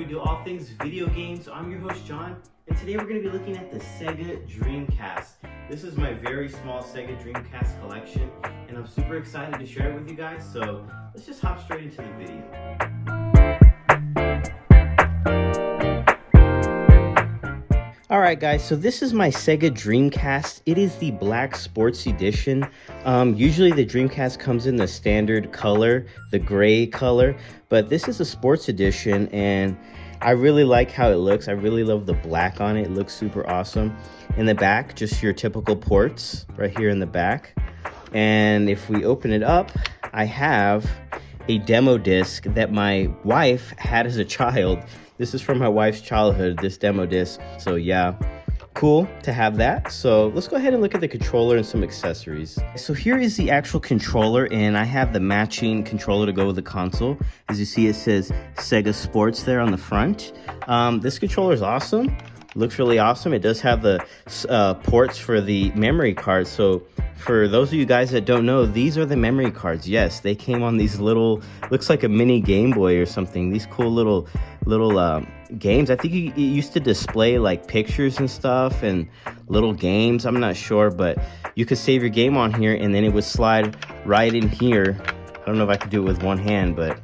we do all things video games. I'm your host, John, and today we're going to be looking at the SEGA Dreamcast. This is my very small SEGA Dreamcast collection, and I'm super excited to share it with you guys, so let's just hop straight into the video. Alright guys, so this is my SEGA Dreamcast. It is the Black Sports Edition. Usually the Dreamcast comes in the standard color, the gray color, but this is a Sports Edition and I really like how it looks. I really love the black on it. It looks super awesome. In the back, just your typical ports right here in the back. And if we open it up, I have a demo disc that my wife had as a child. This is from my wife's childhood, this demo disc. So yeah, cool to have that. So let's go ahead and look at the controller and some accessories. So here is the actual controller, and I have the matching controller to go with the console. As you see, it says SEGA Sports there on the front. This controller is awesome. Looks really awesome. It does have the ports for the memory cards. So for those of you guys that don't know, these are the memory cards. Yes, they came on these little, looks like a mini Game Boy or something. These cool little games. I think it used to display like pictures and stuff and little games. I'm not sure, but you could save your game on here and then it would slide right in here. I don't know if I could do it with one hand, but,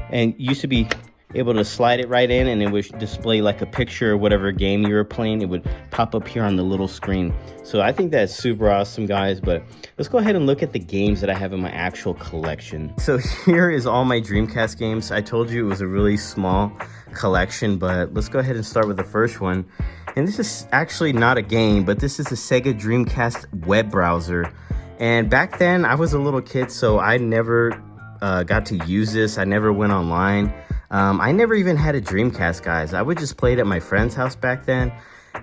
and used to be able to slide it right in and it would display like a picture of whatever game you were playing. It would pop up here on the little screen. So I think that's super awesome, guys. But let's go ahead and look at the games that I have in my actual collection. So here is all my Dreamcast games. I told you it was a really small collection, but let's go ahead and start with the first one. And this is actually not a game, but this is a SEGA Dreamcast web browser. And back then I was a little kid, so I never got to use this. I never went online. I never even had a Dreamcast, guys. I would just play it at my friend's house back then.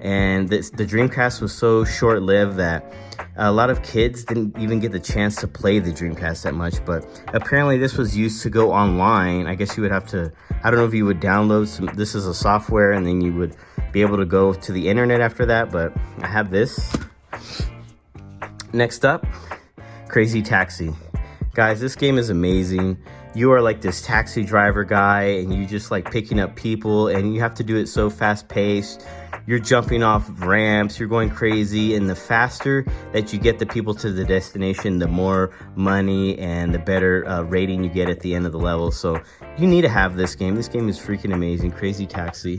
And the Dreamcast was so short-lived that a lot of kids didn't even get the chance to play the Dreamcast that much. But apparently this was used to go online. I guess you would have to, I don't know if you would download some, this is a software, and then you would be able to go to the internet after that. But I have this. Next up, Crazy Taxi. Guys, this game is amazing. You are like this taxi driver guy and you just like picking up people and you have to do it so fast paced. You're jumping off ramps, you're going crazy, and the faster that you get the people to the destination, the more money and the better rating you get at the end of the level. So you need to have this game. This game is freaking amazing. Crazy Taxi.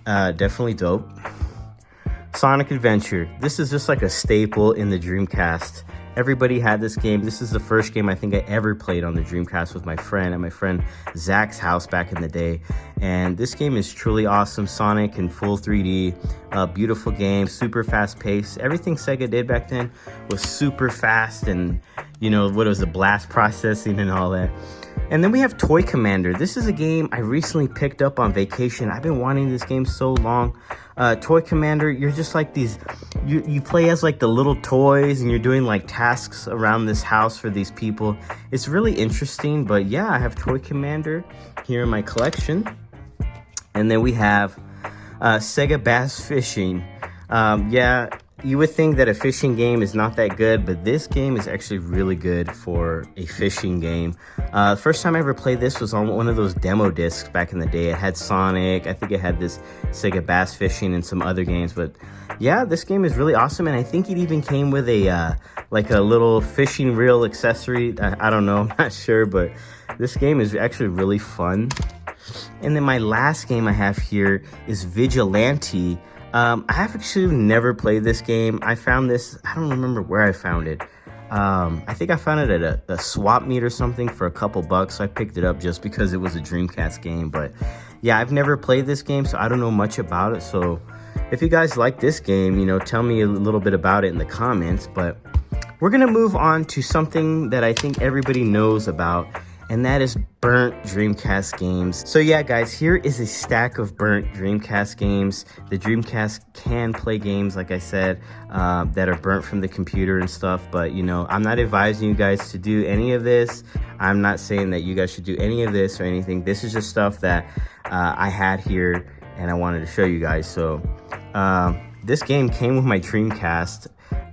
Definitely dope. Sonic Adventure. This is just like a staple in the Dreamcast. Everybody had this game. This is the first game I think I ever played on the Dreamcast with my friend at my friend Zach's house back in the day. And this game is truly awesome. Sonic in full 3D, beautiful game, super fast paced. Everything Sega did back then was super fast, and you know, what was the blast processing and all that. And then we have Toy Commander. This is a game I recently picked up on vacation. I've been wanting this game so long. Toy Commander, you're just like these, you play as like the little toys and you're doing like tasks around this house for these people. It's really interesting, but yeah, I have Toy Commander here in my collection. And then we have SEGA Bass Fishing. Yeah, you would think that a fishing game is not that good, but this game is actually really good for a fishing game. First time I ever played this was on one of those demo discs back in the day. It had Sonic, I think it had this SEGA Bass Fishing and some other games, but yeah, this game is really awesome, and I think it even came with a like a little fishing reel accessory. I don't know, I'm not sure, but this game is actually really fun. And then my last game I have here is Vigilante. I have actually never played this game. I found this, I don't remember where I found it. I think I found it at a swap meet or something for a couple bucks. So I picked it up just because it was a Dreamcast game. But yeah, I've never played this game, so I don't know much about it. So if you guys like this game, you know, tell me a little bit about it in the comments. But we're going to move on to something that I think everybody knows about, and that is burnt Dreamcast games. So yeah, guys, here is a stack of burnt Dreamcast games. The Dreamcast can play games, like I said, that are burnt from the computer and stuff, but you know, I'm not advising you guys to do any of this. I'm not saying that you guys should do any of this or anything. This is just stuff that I had here and I wanted to show you guys. So this game came with my Dreamcast.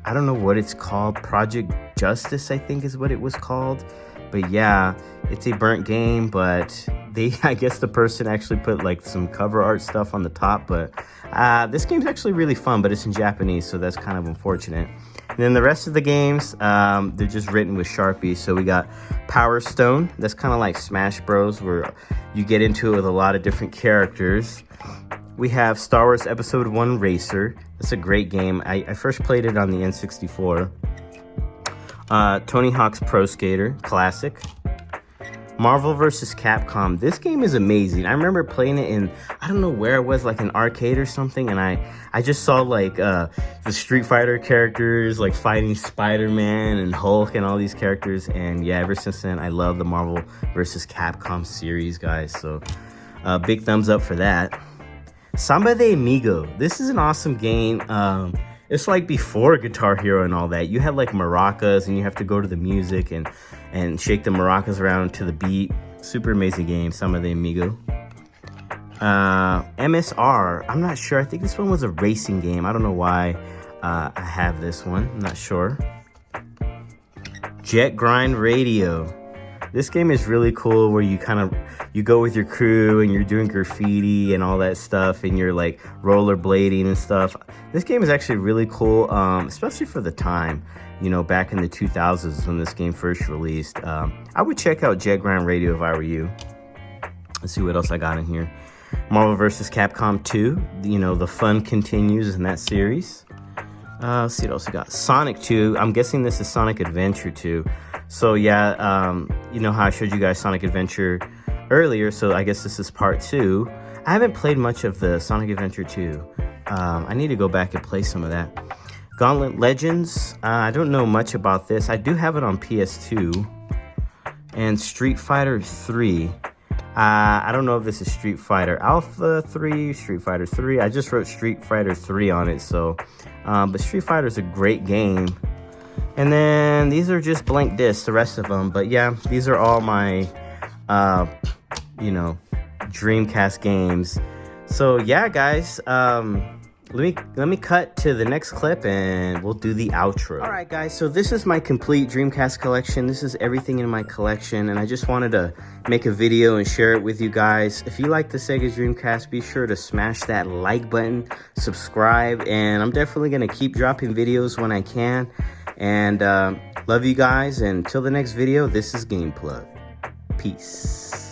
I don't know what it's called. Project Justice, I think is what it was called. But yeah, it's a burnt game, but I guess the person actually put like some cover art stuff on the top, but this game's actually really fun, but it's in Japanese, so that's kind of unfortunate. And then the rest of the games, they're just written with Sharpie. So we got Power Stone. That's kind of like Smash Bros, where you get into it with a lot of different characters. We have Star Wars Episode 1 Racer. That's a great game. I first played it on the N64. Tony Hawk's Pro Skater, classic. Marvel vs. Capcom. This game is amazing. I remember playing it in, I don't know where it was, like an arcade or something, and I just saw like the Street Fighter characters like fighting Spider-Man and Hulk and all these characters, and yeah, ever since then I love the Marvel vs. Capcom series, guys. So big thumbs up for that. Samba de Amigo. This is an awesome game. It's like before Guitar Hero and all that. You had like maracas and you have to go to the music and shake the maracas around to the beat. Super amazing game, Samba de Amigo. MSR, I'm not sure. I think this one was a racing game. I don't know why I have this one. I'm not sure. Jet Grind Radio. This game is really cool, where you go with your crew and you're doing graffiti and all that stuff, and you're like rollerblading and stuff. This game is actually really cool, especially for the time, you know, back in the 2000s when this game first released. I would check out Jet Grind Radio if I were you. Let's see what else I got in here. Marvel vs. Capcom 2, you know, the fun continues in that series. Let's see what else I got. Sonic 2, I'm guessing this is Sonic Adventure 2. So yeah, you know how I showed you guys Sonic Adventure earlier, so I guess this is part 2. I haven't played much of the Sonic Adventure 2. I need to go back and play some of that. Gauntlet Legends, I don't know much about this. I do have it on PS2. And Street Fighter 3. I don't know if this is Street Fighter Alpha 3, Street Fighter 3. I just wrote Street Fighter 3 on it, so. But Street Fighter is a great game. And then these are just blank discs, the rest of them. But yeah, these are all my, you know, Dreamcast games. So yeah, guys, let me cut to the next clip and we'll do the outro. All right, guys, so this is my complete Dreamcast collection. This is everything in my collection, and I just wanted to make a video and share it with you guys. If you like the SEGA Dreamcast, be sure to smash that like button, subscribe, and I'm definitely going to keep dropping videos when I can. And love you guys, and until the next video, this is Gameplug. Peace.